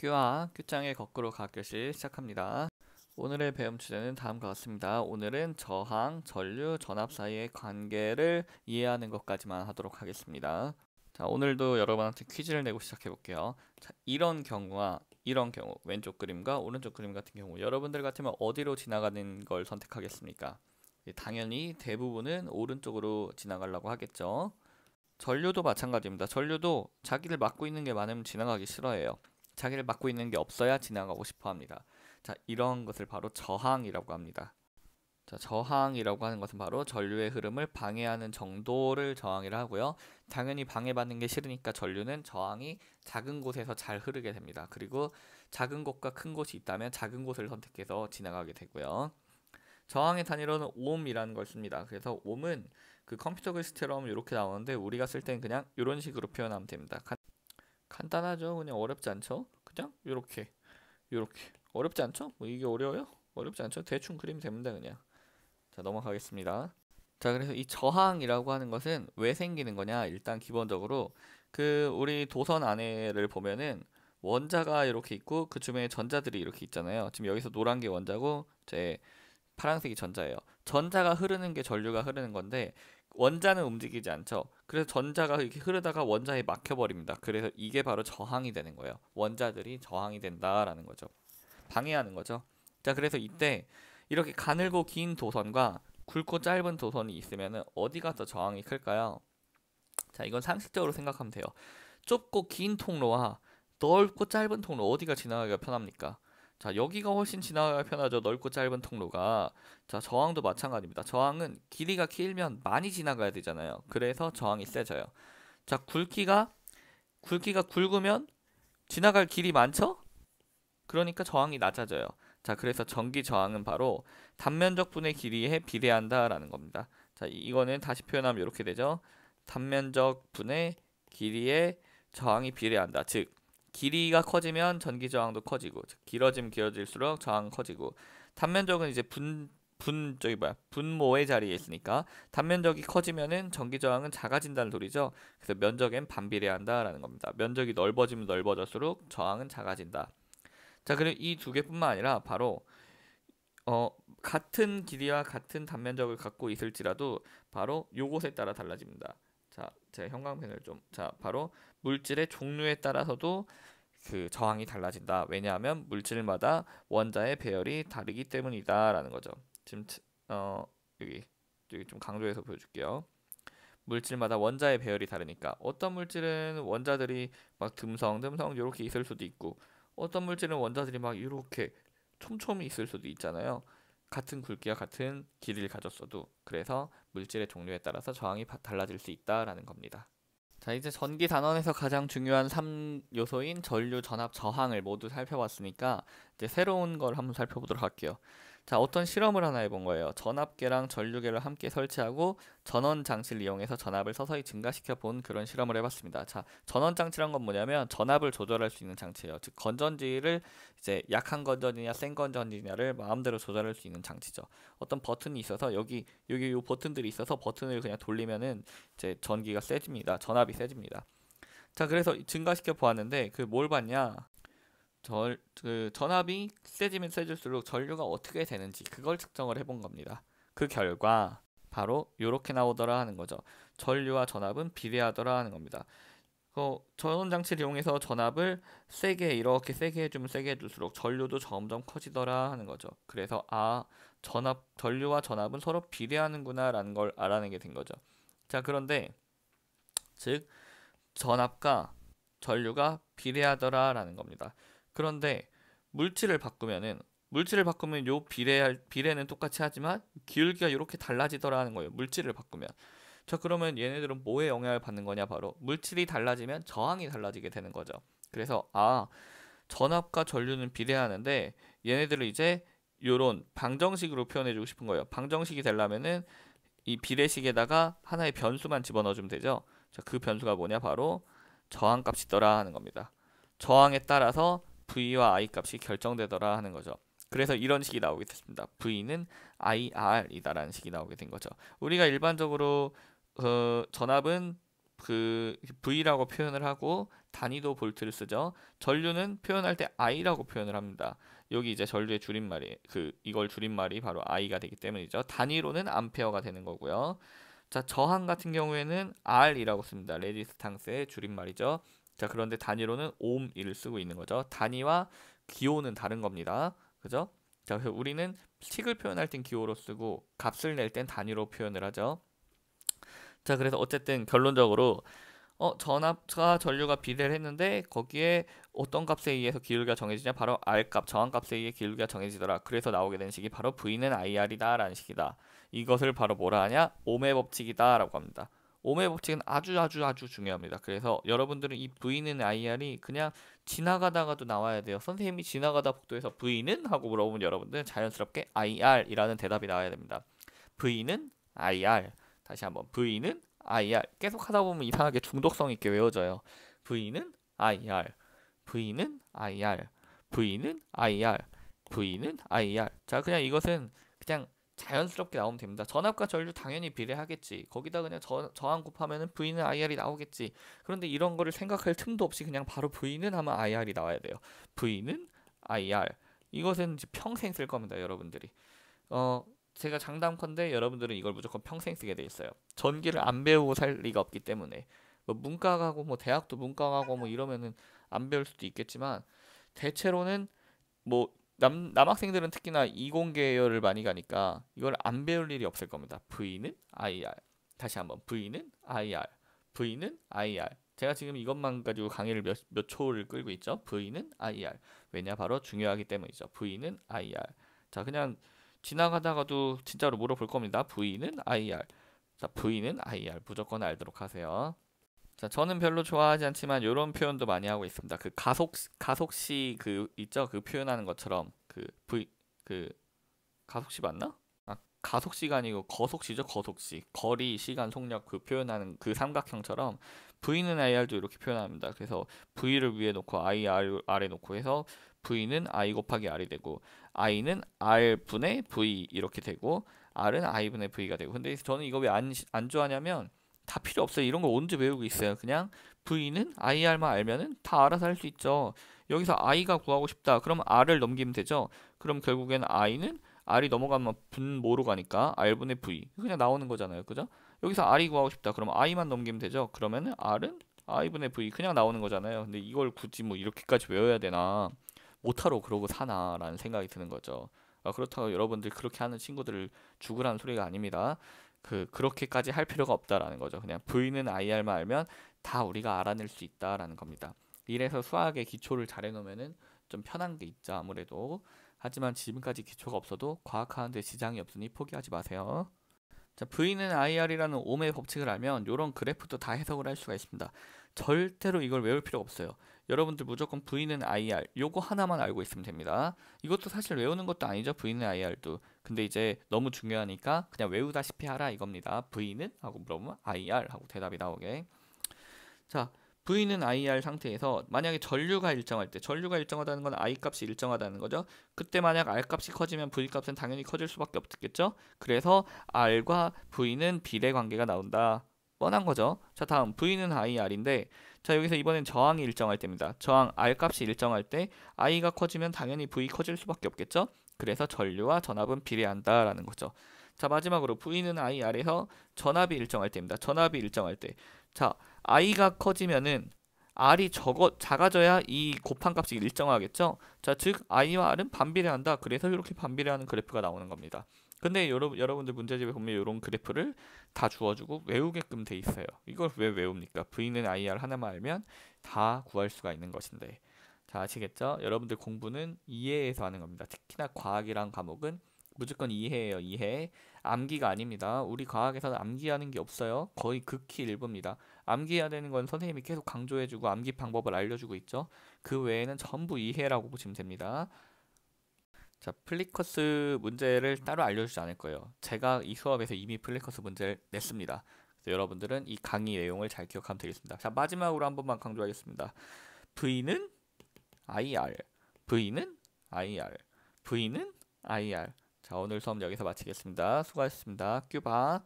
Q와 Q장의 거꾸로 가교실 시작합니다. 오늘의 배움 주제는 다음과 같습니다. 오늘은 저항, 전류, 전압 사이의 관계를 이해하는 것까지만 하도록 하겠습니다. 자, 오늘도 여러분한테 퀴즈를 내고 시작해 볼게요. 자, 이런 경우와 이런 경우, 왼쪽 그림과 오른쪽 그림 같은 경우, 여러분들 같으면 어디로 지나가는 걸 선택하겠습니까? 당연히 대부분은 오른쪽으로 지나가려고 하겠죠. 전류도 마찬가지입니다. 전류도 자기를 막고 있는 게 많으면 지나가기 싫어해요. 자기를 막고 있는 게 없어야 지나가고 싶어 합니다. 자, 이런 것을 바로 저항이라고 합니다. 자, 저항이라고 하는 것은 바로 전류의 흐름을 방해하는 정도를 저항이라 하고요. 당연히 방해받는 게 싫으니까 전류는 저항이 작은 곳에서 잘 흐르게 됩니다. 그리고 작은 곳과 큰 곳이 있다면 작은 곳을 선택해서 지나가게 되고요. 저항의 단위로는 옴이라는 걸 씁니다. 그래서 옴은 그 컴퓨터 글씨처럼 이렇게 나오는데 우리가 쓸 때는 그냥 이런 식으로 표현하면 됩니다. 간단하죠? 그냥 어렵지 않죠? 그냥 이렇게 어렵지 않죠? 뭐 이게 어려워요? 어렵지 않죠? 대충 그리면 됩니다. 그냥. 자, 넘어가겠습니다. 자, 그래서 이 저항이라고 하는 것은 왜 생기는 거냐? 일단 기본적으로 그 우리 도선 안에를 보면은 원자가 이렇게 있고 그 주변에 전자들이 이렇게 있잖아요. 지금 여기서 노란 게 원자고 제 파란색이 전자예요. 전자가 흐르는 게 전류가 흐르는 건데 원자는 움직이지 않죠. 그래서 전자가 이렇게 흐르다가 원자에 막혀버립니다. 그래서 이게 바로 저항이 되는 거예요. 원자들이 저항이 된다라는 거죠. 방해하는 거죠. 자, 그래서 이때 이렇게 가늘고 긴 도선과 굵고 짧은 도선이 있으면 어디가 더 저항이 클까요? 자, 이건 상식적으로 생각하면 돼요. 좁고 긴 통로와 넓고 짧은 통로 어디가 지나가기가 편합니까? 자, 여기가 훨씬 지나가기가 편하죠. 넓고 짧은 통로가. 자, 저항도 마찬가지입니다. 저항은 길이가 길면 많이 지나가야 되잖아요. 그래서 저항이 세져요. 자, 굵기가 굵으면 지나갈 길이 많죠? 그러니까 저항이 낮아져요. 자, 그래서 전기 저항은 바로 단면적 분의 길이에 비례한다라는 겁니다. 자, 이거는 다시 표현하면 이렇게 되죠. 단면적 분의 길이에 저항이 비례한다. 즉, 길이가 커지면 전기 저항도 커지고, 즉 길어지면 길어질수록 저항은 커지고, 단면적은 이제 분모의 자리에 있으니까 단면적이 커지면은 전기 저항은 작아진다는 소리죠. 그래서 면적엔 반비례한다라는 겁니다. 면적이 넓어지면 넓어질수록 저항은 작아진다. 자, 그리고 이 두 개뿐만 아니라 바로 같은 길이와 같은 단면적을 갖고 있을지라도 바로 요것에 따라 달라집니다. 자, 제가 형광펜을 바로 물질의 종류에 따라서도 그 저항이 달라진다. 왜냐하면 물질마다 원자의 배열이 다르기 때문이다라는 거죠. 지금 여기 좀 강조해서 보여줄게요. 물질마다 원자의 배열이 다르니까 어떤 물질은 원자들이 막 듬성 이렇게 있을 수도 있고 어떤 물질은 원자들이 막 이렇게 촘촘히 있을 수도 있잖아요. 같은 굵기와 같은 길이를 가졌어도. 그래서 물질의 종류에 따라서 저항이 달라질 수 있다라는 겁니다. 자, 이제 전기 단원에서 가장 중요한 3요소인 전류, 전압, 저항을 모두 살펴봤으니까 이제 새로운 걸 한번 살펴보도록 할게요. 자, 어떤 실험을 하나 해본 거예요. 전압계랑 전류계를 함께 설치하고 전원 장치를 이용해서 전압을 서서히 증가시켜 본 그런 실험을 해봤습니다. 자, 전원 장치란 건 뭐냐면 전압을 조절할 수 있는 장치예요. 즉 건전지를 이제 약한 건전지냐 센 건전지냐를 마음대로 조절할 수 있는 장치죠. 어떤 버튼이 있어서 여기 요 버튼들이 있어서 버튼을 그냥 돌리면은 이제 전기가 세집니다. 전압이 세집니다. 자, 그래서 증가시켜 보았는데 그 뭘 봤냐? 그 전압이 세지면 세질수록 전류가 어떻게 되는지 그걸 측정을 해본 겁니다. 그 결과 바로 이렇게 나오더라 하는 거죠. 전류와 전압은 비례하더라 하는 겁니다. 전원 장치를 이용해서 전압을 이렇게 세게 해주면 세게 해줄수록 전류도 점점 커지더라 하는 거죠. 그래서 전류와 전압은 서로 비례하는구나 라는 걸 알아내게 된 거죠. 자, 그런데 즉 전압과 전류가 비례하더라 라는 겁니다. 그런데 물질을 바꾸면 요 비례는 똑같이 하지만 기울기가 이렇게 달라지더라는 거예요. 물질을 바꾸면. 자, 그러면 얘네들은 뭐에 영향을 받는 거냐? 바로 물질이 달라지면 저항이 달라지게 되는 거죠. 그래서 전압과 전류는 비례하는데 얘네들을 이제 요런 방정식으로 표현해 주고 싶은 거예요. 방정식이 되려면은 이 비례식에다가 하나의 변수만 집어넣어 주면 되죠. 자, 그 변수가 뭐냐? 바로 저항값이더라 하는 겁니다. 저항에 따라서 V와 I 값이 결정되더라 하는 거죠. 그래서 이런 식이 나오게 됐습니다. V는 IR이다라는 식이 나오게 된 거죠. 우리가 일반적으로 전압은 그 V라고 표현을 하고 단위도 볼트를 쓰죠. 전류는 표현할 때 I라고 표현을 합니다. 여기 이제 전류의 줄임말이 이걸 줄임말이 바로 I가 되기 때문이죠. 단위로는 암페어가 되는 거고요. 자, 저항 같은 경우에는 R이라고 씁니다. 레지스탕스의 줄임말이죠. 자, 그런데 단위로는 옴을 쓰고 있는 거죠. 단위와 기호는 다른 겁니다. 그죠? 자, 그래서 우리는 식을 표현할 땐 기호로 쓰고 값을 낼 땐 단위로 표현을 하죠. 자, 그래서 어쨌든 결론적으로 전압과 전류가 비례를 했는데 거기에 어떤 값에 의해서 기울기가 정해지냐? 바로 R값, 저항값에 의해 기울기가 정해지더라. 그래서 나오게 된 식이 바로 V는 IR이다 라는 식이다. 이것을 바로 뭐라 하냐? 옴의 법칙이다 라고 합니다. 옴의 법칙은 아주 중요합니다. 그래서 여러분들은 이 V는 IR이 그냥 지나가다가도 나와야 돼요. 선생님이 지나가다 복도에서 V는? 하고 물어보면 여러분들은 자연스럽게 IR이라는 대답이 나와야 됩니다. V는 IR. 다시 한번 V는 IR. 계속 하다 보면 이상하게 중독성 있게 외워져요. V는 IR. V는 IR. V는 IR. V는 IR. 자, 그냥 이것은 그냥 자연스럽게 나오면 됩니다. 전압과 전류 당연히 비례하겠지. 거기다 그냥 저항 곱하면은 V는 IR이 나오겠지. 그런데 이런 거를 생각할 틈도 없이 그냥 바로 V는 하면 IR이 나와야 돼요. V는 IR. 이것은 이제 평생 쓸 겁니다, 여러분들이. 제가 장담컨대 여러분들은 이걸 무조건 평생 쓰게 돼 있어요. 전기를 안 배우고 살 리가 없기 때문에. 뭐 문과 가고 뭐 대학도 문과 가고 뭐 이러면은 안 배울 수도 있겠지만 대체로는 뭐 남학생들은 특히나 이공계열을 많이 가니까 이걸 안 배울 일이 없을 겁니다. V는 IR. 다시 한번 V는 IR. V는 IR. 제가 지금 이것만 가지고 강의를 몇 초를 끌고 있죠. V는 IR. 왜냐? 바로 중요하기 때문이죠. V는 IR. 자, 그냥 지나가다가도 진짜로 물어볼 겁니다. V는 IR. 자, V는 IR. 무조건 알도록 하세요. 자, 저는 별로 좋아하지 않지만 이런 표현도 많이 하고 있습니다. 그 가속시 있죠? 그 표현하는 것처럼 가속시 맞나? 아, 가속시가 아니고 거속시죠. 거속시. 거리, 시간, 속력 표현하는 그 삼각형처럼 V는 IR도 이렇게 표현합니다. 그래서 V를 위에 놓고 IR 아래 놓고 해서 V는 I 곱하기 R이 되고 I는 R분의 V 이렇게 되고 R은 I분의 V가 되고. 근데 저는 이거 왜 안 좋아하냐면 다 필요 없어요. 이런 거 언제 외우고 있어요. 그냥 V는 IR만 알면은 다 알아서 할 수 있죠. 여기서 I가 구하고 싶다. 그럼 R을 넘기면 되죠. 그럼 결국에는 I는 R이 넘어가면 분모로 가니까 R분의 V 그냥 나오는 거잖아요. 그죠? 여기서 R이 구하고 싶다. 그럼 I만 넘기면 되죠. 그러면은 R은 I분의 V 그냥 나오는 거잖아요. 근데 이걸 굳이 뭐 이렇게까지 외워야 되나? 못하러 그러고 사나라는 생각이 드는 거죠. 그렇다고 여러분들 그렇게 하는 친구들을 죽으라는 소리가 아닙니다. 그렇게까지 할 필요가 없다라는 거죠. 그냥 V는 IR만 알면 다 우리가 알아낼 수 있다라는 겁니다. 이래서 수학의 기초를 잘 해놓으면은 좀 편한 게 있죠, 아무래도. 하지만 지금까지 기초가 없어도 과학하는데 지장이 없으니 포기하지 마세요. 자, V는 IR이라는 옴의 법칙을 알면 이런 그래프도 다 해석을 할 수가 있습니다. 절대로 이걸 외울 필요가 없어요. 여러분들 무조건 V는 IR 요거 하나만 알고 있으면 됩니다. 이것도 사실 외우는 것도 아니죠. V는 IR도. 근데 이제 너무 중요하니까 그냥 외우다시피 하라 이겁니다. V는 하고 물어보면 IR 하고 대답이 나오게. 자, V는 IR 상태에서 만약에 전류가 일정할 때, 전류가 일정하다는 건 I 값이 일정하다는 거죠. 그때 만약 R 값이 커지면 V 값은 당연히 커질 수밖에 없겠죠. 그래서 R과 V는 비례 관계가 나온다. 뻔한 거죠. 자, 다음 V는 IR인데, 자, 여기서 이번엔 저항이 일정할 때입니다. 저항 R 값이 일정할 때 I가 커지면 당연히 V 커질 수밖에 없겠죠. 그래서 전류와 전압은 비례한다라는 거죠. 자, 마지막으로 V는 IR에서 전압이 일정할 때입니다. 전압이 일정할 때, 자, I가 커지면은 R이 작아져야 이 곱한 값이 일정하겠죠. 자, 즉 I와 R은 반비례한다. 그래서 이렇게 반비례하는 그래프가 나오는 겁니다. 근데 여러분들 문제집에 보면 이런 그래프를 다 주어주고 외우게끔 돼 있어요. 이걸 왜 외웁니까? V는 IR 하나만 알면 다 구할 수가 있는 것인데. 자, 아시겠죠? 여러분들 공부는 이해해서 하는 겁니다. 특히나 과학이란 과목은 무조건 이해예요. 이해. 암기가 아닙니다. 우리 과학에서는 암기하는 게 없어요. 거의 극히 일부입니다. 암기해야 되는 건 선생님이 계속 강조해주고 암기 방법을 알려주고 있죠. 그 외에는 전부 이해라고 보시면 됩니다. 자, 플리커스 문제를 따로 알려주지 않을 거예요. 제가 이 수업에서 이미 플리커스 문제를 냈습니다. 그래서 여러분들은 이 강의 내용을 잘 기억하면 되겠습니다. 자, 마지막으로 한 번만 강조하겠습니다. V는 IR, V는 IR, V는 IR. 자, 오늘 수업 여기서 마치겠습니다. 수고하셨습니다. 큐바.